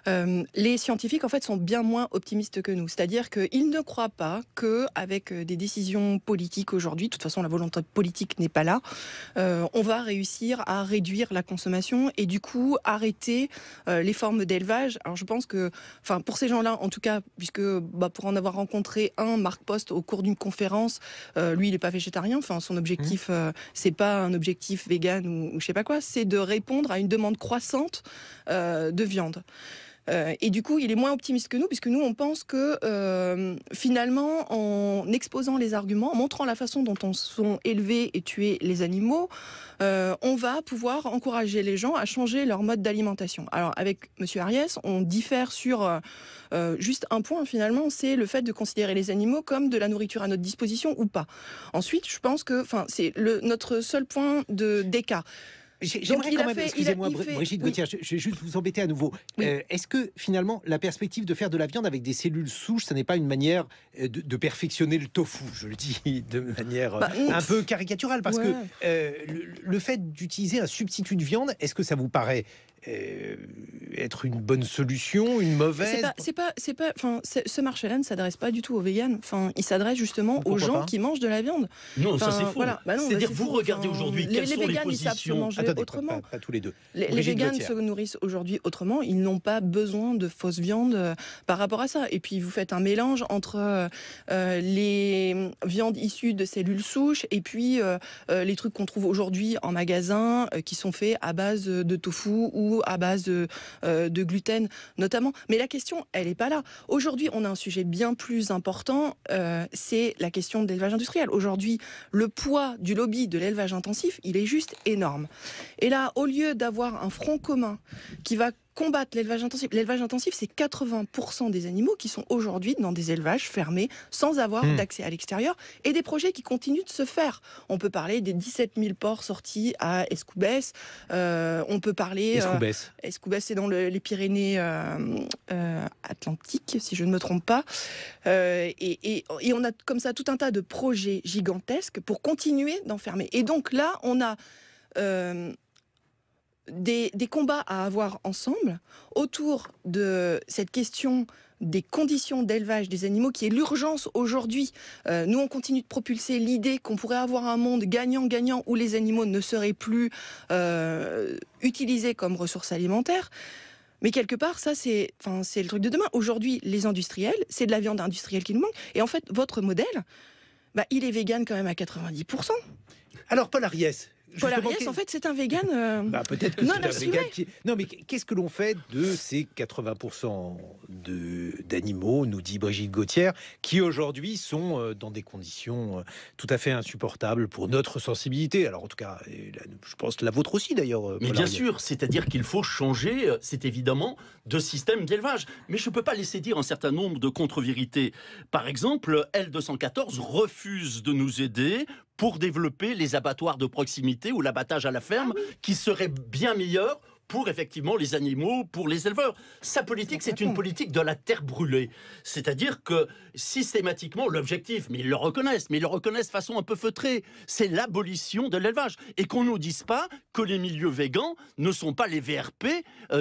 Les scientifiques, en fait, sont bien moins optimistes que nous. C'est-à-dire qu'ils ne croient pas qu'avec des décisions politiques aujourd'hui, de toute façon, la volonté politique n'est pas là, on va réussir à réduire la consommation et du coup arrêter les formes d'élevage. Alors, je pense que, pour ces gens-là, en tout cas, puisque pour en avoir rencontré un, Marc Post, au cours d'une conférence, lui, il n'est pas végétarien. Son objectif, c'est pas un objectif vegan ou je sais pas quoi, c'est de répondre à une demande croissante de viande. Et du coup, il est moins optimiste que nous, puisque nous, on pense que finalement, en exposant les arguments, en montrant la façon dont on sont élevés et tués les animaux, on va pouvoir encourager les gens à changer leur mode d'alimentation. Alors, avec Monsieur Ariès, on diffère sur juste un point, finalement, c'est le fait de considérer les animaux comme de la nourriture à notre disposition ou pas. Ensuite, je pense que c'est notre seul point d'écart. J'aimerais quand même, excusez-moi Brigitte Gauthier, je vais juste vous embêter à nouveau. Oui. Est-ce que finalement la perspective de faire de la viande avec des cellules souches, ça n'est pas une manière de perfectionner le tofu? Je le dis de manière un peu caricaturale, parce que le fait d'utiliser un substitut de viande, est-ce que ça vous paraît être une bonne solution, une mauvaise? Ce marché-là ne s'adresse pas du tout aux véganes. Il s'adresse justement aux gens qui mangent de la viande. Non, ça c'est faux. Voilà. C'est-à-dire, vous regardez aujourd'hui quelles sont les positions. Autrement. Pas tous les deux. Les véganes se nourrissent aujourd'hui autrement. Ils n'ont pas besoin de fausse viande par rapport à ça. Et puis vous faites un mélange entre les viandes issues de cellules souches et puis les trucs qu'on trouve aujourd'hui en magasin qui sont faits à base de tofu ou à base de gluten notamment. Mais la question, elle n'est pas là. Aujourd'hui, on a un sujet bien plus important, c'est la question de l'élevage industriel. Aujourd'hui, le poids du lobby de l'élevage intensif, il est juste énorme. Et là, au lieu d'avoir un front commun qui va combattre l'élevage intensif, c'est 80% des animaux qui sont aujourd'hui dans des élevages fermés sans avoir d'accès à l'extérieur et des projets qui continuent de se faire. On peut parler des 17 000 porcs sortis à Escoubès. On peut parler... Escoubès, c'est dans les Pyrénées Atlantiques, si je ne me trompe pas. Et on a comme ça tout un tas de projets gigantesques pour continuer d'enfermer. Et donc là, on a... Des combats à avoir ensemble autour de cette question des conditions d'élevage des animaux qui est l'urgence aujourd'hui. Nous, on continue de propulser l'idée qu'on pourrait avoir un monde gagnant-gagnant où les animaux ne seraient plus utilisés comme ressources alimentaires. Mais quelque part, ça, c'est le truc de demain. Aujourd'hui, les industriels, c'est de la viande industrielle qui nous manque. Et en fait, votre modèle, il est vegan quand même à 90%. Alors, Paul Ariès, Paul Ariès, en fait, c'est un vegan. Peut-être que c'est un vegan qui... Non, mais qu'est-ce que l'on fait de ces 80% d'animaux, nous dit Brigitte Gauthier, qui aujourd'hui sont dans des conditions tout à fait insupportables pour notre sensibilité? Alors, en tout cas, je pense la vôtre aussi, d'ailleurs. Mais bien sûr, c'est-à-dire qu'il faut changer, c'est évidemment, de système d'élevage. Mais je ne peux pas laisser dire un certain nombre de contre-vérités. Par exemple, L214 refuse de nous aider pour développer les abattoirs de proximité ou l'abattage à la ferme, qui serait bien meilleur pour effectivement les animaux, pour les éleveurs. Sa politique, c'est une politique de la terre brûlée. C'est-à-dire que systématiquement, l'objectif, mais ils le reconnaissent de façon un peu feutrée, c'est l'abolition de l'élevage. Et qu'on ne nous dise pas que les milieux végans ne sont pas les VRP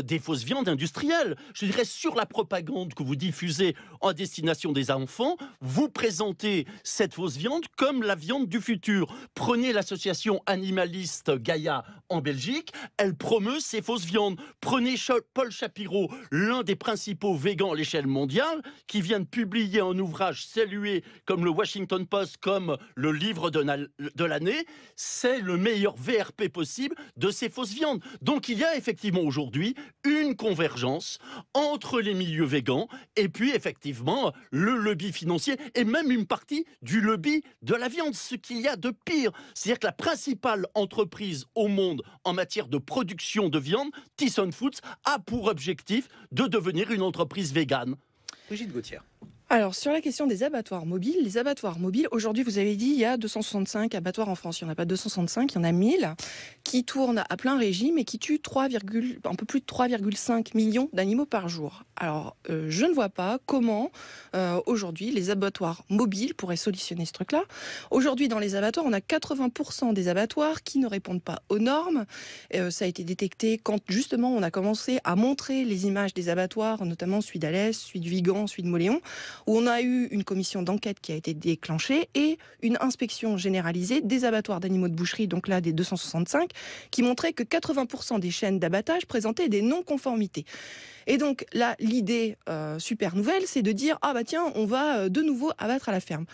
des fausses viandes industrielles. Je dirais, sur la propagande que vous diffusez en destination des enfants, vous présentez cette fausse viande comme la viande du futur. Prenez l'association animaliste Gaïa en Belgique, elle promeut ces fausses viandes. Prenez Paul Shapiro, l'un des principaux végans à l'échelle mondiale, qui vient de publier un ouvrage salué comme le Washington Post, comme le livre de l'année. C'est le meilleur VRP possible de ces fausses viandes. Donc il y a effectivement aujourd'hui une convergence entre les milieux végans et puis effectivement le lobby financier et même une partie du lobby de la viande, ce qu'il y a de pire. C'est-à-dire que la principale entreprise au monde en matière de production de viande, Tyson Foods, a pour objectif de devenir une entreprise végane. Brigitte Gauthier. Alors, sur la question des abattoirs mobiles, les abattoirs mobiles, aujourd'hui, vous avez dit, il y a 265 abattoirs en France. Il n'y en a pas 265, il y en a 1000 qui tournent à plein régime et qui tuent un peu plus de 3,5 millions d'animaux par jour. Alors, je ne vois pas comment, aujourd'hui, les abattoirs mobiles pourraient solutionner ce truc-là. Aujourd'hui, dans les abattoirs, on a 80% des abattoirs qui ne répondent pas aux normes. Ça a été détecté quand, justement, on a commencé à montrer les images des abattoirs, notamment celui d'Alès, celui de Vigan, celui de Mauléon, où on a eu une commission d'enquête qui a été déclenchée et une inspection généralisée des abattoirs d'animaux de boucherie, donc là des 265, qui montrait que 80% des chaînes d'abattage présentaient des non-conformités. Et donc là, l'idée super nouvelle, c'est de dire « Ah bah tiens, on va de nouveau abattre à la ferme ».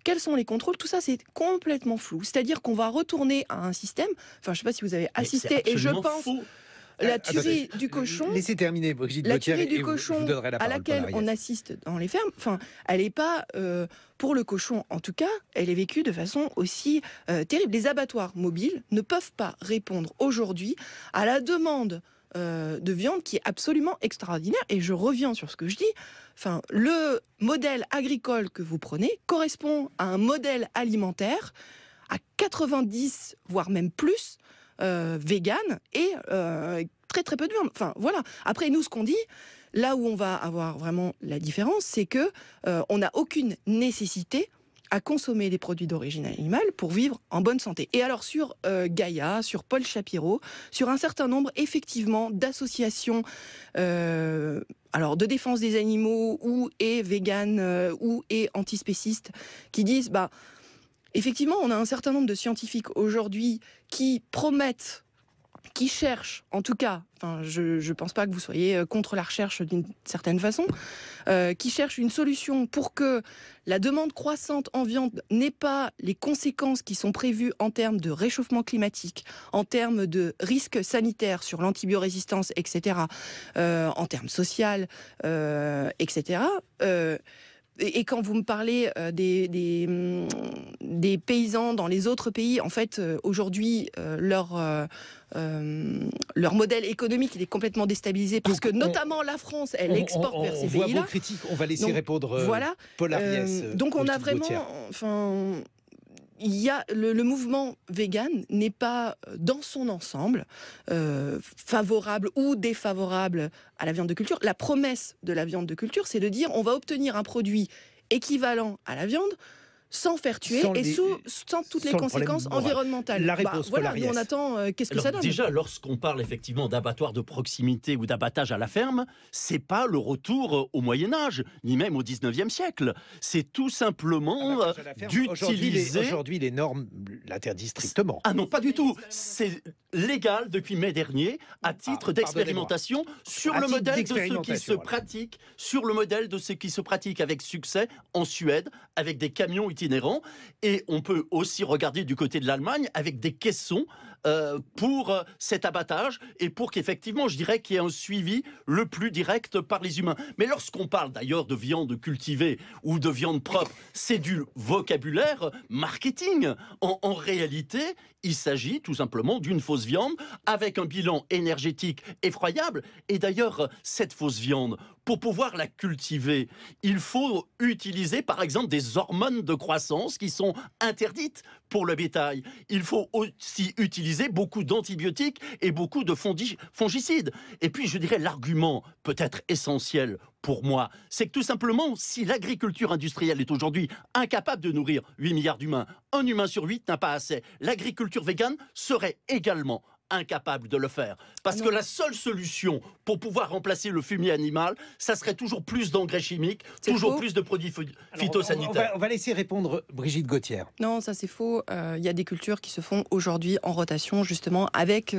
Quels sont les contrôles? Tout ça, c'est complètement flou. C'est-à-dire qu'on va retourner à un système, enfin je ne sais pas si vous avez assisté, et je pense... Faux. La tuerie du cochon, laissez terminer, Brigitte la Gauthier, tuerie du et cochon je vous donnerai la à parole, laquelle Paul on Ariès. assiste dans les fermes, enfin, elle n'est pas, pour le cochon en tout cas, elle est vécue de façon aussi terrible. Les abattoirs mobiles ne peuvent pas répondre aujourd'hui à la demande de viande qui est absolument extraordinaire. Et je reviens sur ce que je dis. Enfin, le modèle agricole que vous prenez correspond à un modèle alimentaire à 90, voire même plus, vegan et très très peu de viande. Enfin voilà. Après nous, ce qu'on dit, là où on va avoir vraiment la différence, c'est que on n'a aucune nécessité à consommer des produits d'origine animale pour vivre en bonne santé. Et alors sur Gaïa, sur Paul Shapiro, sur un certain nombre effectivement d'associations alors de défense des animaux ou et véganes ou et antispécistes qui disent bah effectivement, on a un certain nombre de scientifiques aujourd'hui qui promettent, qui cherchent, en tout cas, enfin, je ne pense pas que vous soyez contre la recherche d'une certaine façon, qui cherchent une solution pour que la demande croissante en viande n'ait pas les conséquences qui sont prévues en termes de réchauffement climatique, en termes de risques sanitaires sur l'antibiorésistance, etc., en termes sociaux, etc., et quand vous me parlez des paysans dans les autres pays, en fait, aujourd'hui, leur modèle économique il est complètement déstabilisé parce que notamment la France, elle exporte vers ces pays-là. On voit vos critiques, on va laisser répondre voilà, Paul Ariès. Donc on a vraiment... Il y a le mouvement vegan n'est pas dans son ensemble favorable ou défavorable à la viande de culture. La promesse de la viande de culture, c'est de dire on va obtenir un produit équivalent à la viande sans faire tuer sans toutes les conséquences environnementales. La réponse, voilà, Paul nous on Ariès. attend qu'est-ce que ça donne. Déjà, lorsqu'on parle effectivement d'abattoirs de proximité ou d'abattage à la ferme, c'est pas le retour au Moyen-Âge, ni même au 19e siècle. C'est tout simplement d'utiliser... Aujourd'hui, les normes l'interdisent strictement. Ah non, pas du tout. C'est légal depuis mai dernier, à titre d'expérimentation, sur le modèle de ce qui se pratique, sur le modèle de ce qui se pratique avec succès en Suède, avec des camions itinérants, et on peut aussi regarder du côté de l'Allemagne avec des caissons pour cet abattage et pour qu'effectivement, je dirais qu'il y ait un suivi le plus direct par les humains. Mais lorsqu'on parle d'ailleurs de viande cultivée ou de viande propre, c'est du vocabulaire marketing. En réalité, il s'agit tout simplement d'une fausse viande avec un bilan énergétique effroyable. Et d'ailleurs, cette fausse viande, pour pouvoir la cultiver, il faut utiliser par exemple des hormones de croissance qui sont interdites pour le bétail. Il faut aussi utiliser utiliser beaucoup d'antibiotiques et beaucoup de fongicides. Et puis, je dirais, l'argument peut-être essentiel pour moi, c'est que tout simplement, si l'agriculture industrielle est aujourd'hui incapable de nourrir 8 milliards d'humains, un humain sur 8 n'a pas assez, l'agriculture végane serait également incapable de le faire. Parce que la seule solution pour pouvoir remplacer le fumier animal, ça serait toujours plus d'engrais chimiques, toujours plus de produits phytosanitaires. On va laisser répondre Brigitte Gauthier. Non, ça c'est faux. Il y a des cultures qui se font aujourd'hui en rotation, justement, avec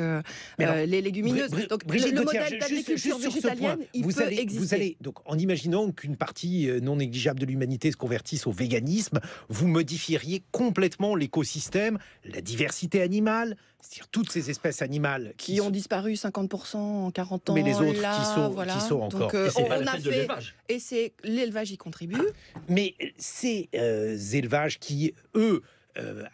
les légumineuses. Donc, Brigitte le Gauthier, modèle d'agriculture végétalienne, il peut exister. Vous allez, donc, en imaginant qu'une partie non négligeable de l'humanité se convertisse au véganisme, vous modifieriez complètement l'écosystème, la diversité animale, c'est-à-dire toutes ces espèces animales qui ont disparu 50% en 40 ans. Mais les autres là, qui sont encore. Donc, et c'est pas le fait de l'élevage. Et c'est l'élevage y contribue. Mais ces élevages qui, eux,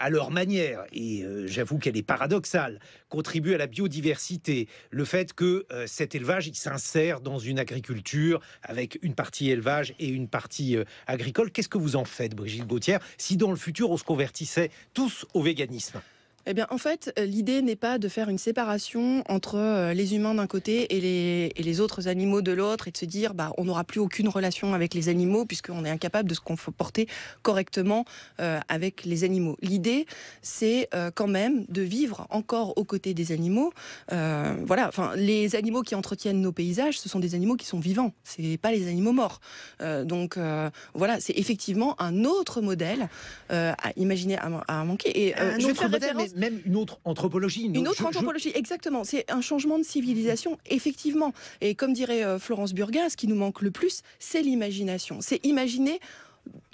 à leur manière, et j'avoue qu'elle est paradoxale, contribuent à la biodiversité. Le fait que cet élevage il s'insère dans une agriculture avec une partie élevage et une partie agricole. Qu'est-ce que vous en faites, Brigitte Gauthier, si dans le futur on se convertissait tous au véganisme ? Eh bien, en fait, l'idée n'est pas de faire une séparation entre les humains d'un côté et les autres animaux de l'autre et de se dire on n'aura plus aucune relation avec les animaux puisqu'on est incapable de se comporter correctement avec les animaux. L'idée, c'est quand même de vivre encore aux côtés des animaux. Les animaux qui entretiennent nos paysages, ce sont des animaux qui sont vivants, c'est pas les animaux morts. C'est effectivement un autre modèle à imaginer, à manquer. Et je vais faire référence. Même une autre anthropologie. Une autre anthropologie, exactement. C'est un changement de civilisation, effectivement. Et comme dirait Florence Burgas, ce qui nous manque le plus, c'est l'imagination. C'est imaginer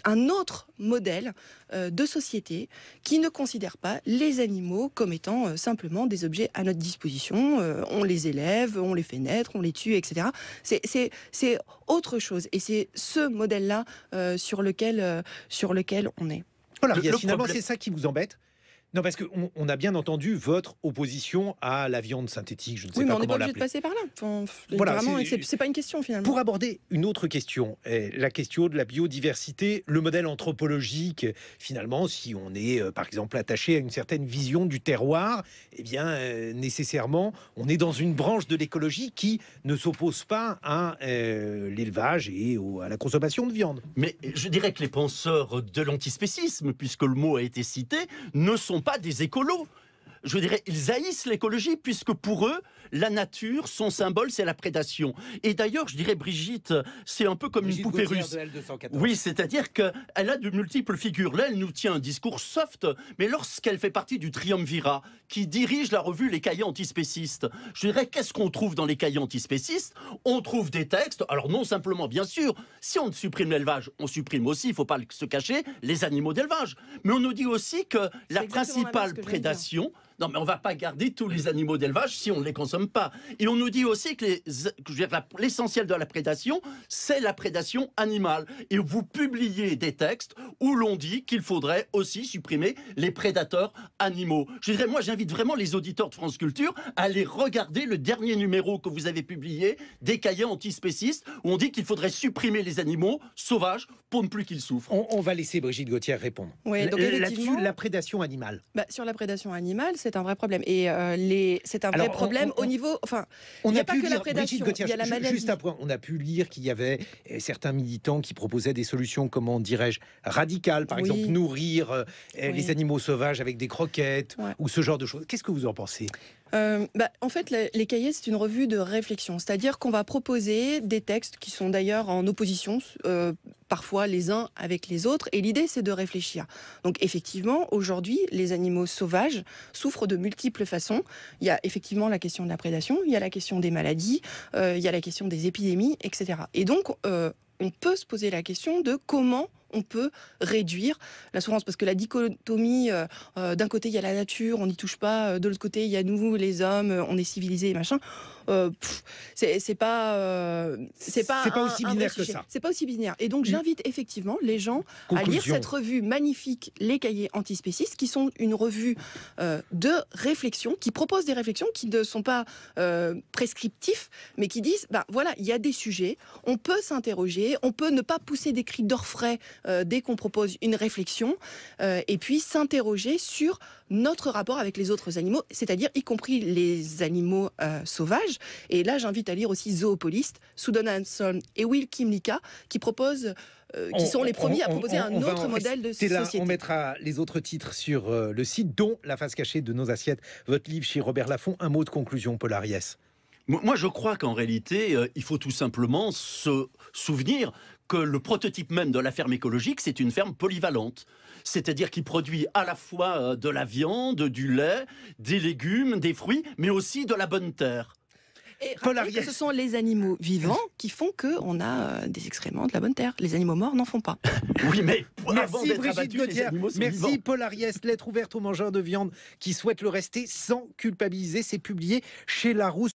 un autre modèle de société qui ne considère pas les animaux comme étant simplement des objets à notre disposition. On les élève, on les fait naître, on les tue, etc. C'est autre chose. Et c'est ce modèle-là sur lequel on est. Voilà, finalement, c'est ça qui vous embête ? Non, parce qu'on a bien entendu votre opposition à la viande synthétique, je ne sais oui, pas mais on n'est comment pas obligé de passer par là. C'est pas une question, finalement. Pour aborder une autre question, la question de la biodiversité, le modèle anthropologique, finalement, si on est, par exemple, attaché à une certaine vision du terroir, eh bien, nécessairement, on est dans une branche de l'écologie qui ne s'oppose pas à l'élevage et à la consommation de viande. Mais je dirais que les penseurs de l'antispécisme, puisque le mot a été cité, ne sont pas des écolos. Je dirais, ils haïssent l'écologie puisque pour eux, la nature, son symbole, c'est la prédation. Et d'ailleurs, je dirais, Brigitte, c'est un peu comme une poupée russe. Oui, c'est-à-dire qu'elle a de multiples figures. Là, elle nous tient un discours soft, mais lorsqu'elle fait partie du triumvirat qui dirige la revue Les Cahiers antispécistes, je dirais, qu'est-ce qu'on trouve dans les Cahiers antispécistes ? On trouve des textes, alors non simplement, bien sûr, si on supprime l'élevage, on supprime aussi, il ne faut pas se cacher, les animaux d'élevage. Mais on nous dit aussi que la principale prédation... Non, mais on ne va pas garder tous les animaux d'élevage si on ne les consomme pas. Et on nous dit aussi que l'essentiel de la prédation, c'est la prédation animale. Et vous publiez des textes où l'on dit qu'il faudrait aussi supprimer les prédateurs animaux. Je dirais, moi, j'invite vraiment les auditeurs de France Culture à aller regarder le dernier numéro que vous avez publié des Cahiers antispécistes, où on dit qu'il faudrait supprimer les animaux sauvages pour ne plus qu'ils souffrent. On va laisser Brigitte Gauthier répondre. Oui, donc là-dessus, la prédation animale. Sur la prédation animale, c'est un vrai problème. Et c'est un vrai problème au niveau... Enfin, il n'y a pas que la prédation, il y a la maladie. Juste un point, on a pu lire qu'il y avait certains militants qui proposaient des solutions, comment dirais-je, radicales. Par exemple, nourrir les animaux sauvages avec des croquettes ou ce genre de choses. Qu'est-ce que vous en pensez ? En fait, les cahiers, c'est une revue de réflexion. C'est-à-dire qu'on va proposer des textes qui sont d'ailleurs en opposition, parfois les uns avec les autres. Et l'idée, c'est de réfléchir. Donc, effectivement, aujourd'hui, les animaux sauvages souffrent de multiples façons. Il y a effectivement la question de la prédation, il y a la question des maladies, il y a la question des épidémies, etc. Et donc, on peut se poser la question de comment on peut réduire la souffrance. Parce que la dichotomie, d'un côté, il y a la nature, on n'y touche pas, de l'autre côté, il y a nous, les hommes, on est civilisés, machin. c'est pas aussi un vrai binaire que sujet. ça. C'est pas aussi binaire. Et donc j'invite effectivement les gens à lire Conclusion. cette revue magnifique, Les Cahiers Antispécistes, qui sont une revue de réflexion, qui propose des réflexions qui ne sont pas prescriptifs, mais qui disent, voilà, il y a des sujets, on peut s'interroger, on peut ne pas pousser des cris d'orfraie dès qu'on propose une réflexion, et puis s'interroger sur notre rapport avec les autres animaux, c'est-à-dire y compris les animaux sauvages. Et là, j'invite à lire aussi Zoopoliste, Sudan Hanson et Will Kimlicka, qui proposent qui sont les premiers à proposer un autre modèle de société. On mettra les autres titres sur le site, dont La face cachée de nos assiettes, votre livre chez Robert Laffont. Un mot de conclusion, Paul Ariès. Moi, je crois qu'en réalité, il faut tout simplement se souvenir que le prototype même de la ferme écologique, c'est une ferme polyvalente. C'est-à-dire qui produit à la fois de la viande, du lait, des légumes, des fruits, mais aussi de la bonne terre. Et rappelez que ce sont les animaux vivants qui font qu'on a des excréments, de la bonne terre. Les animaux morts n'en font pas. Oui, mais merci Brigitte Gaudière, merci Paul Ariès. Lettre ouverte aux mangeurs de viande qui souhaitent le rester sans culpabiliser. C'est publié chez Larousse.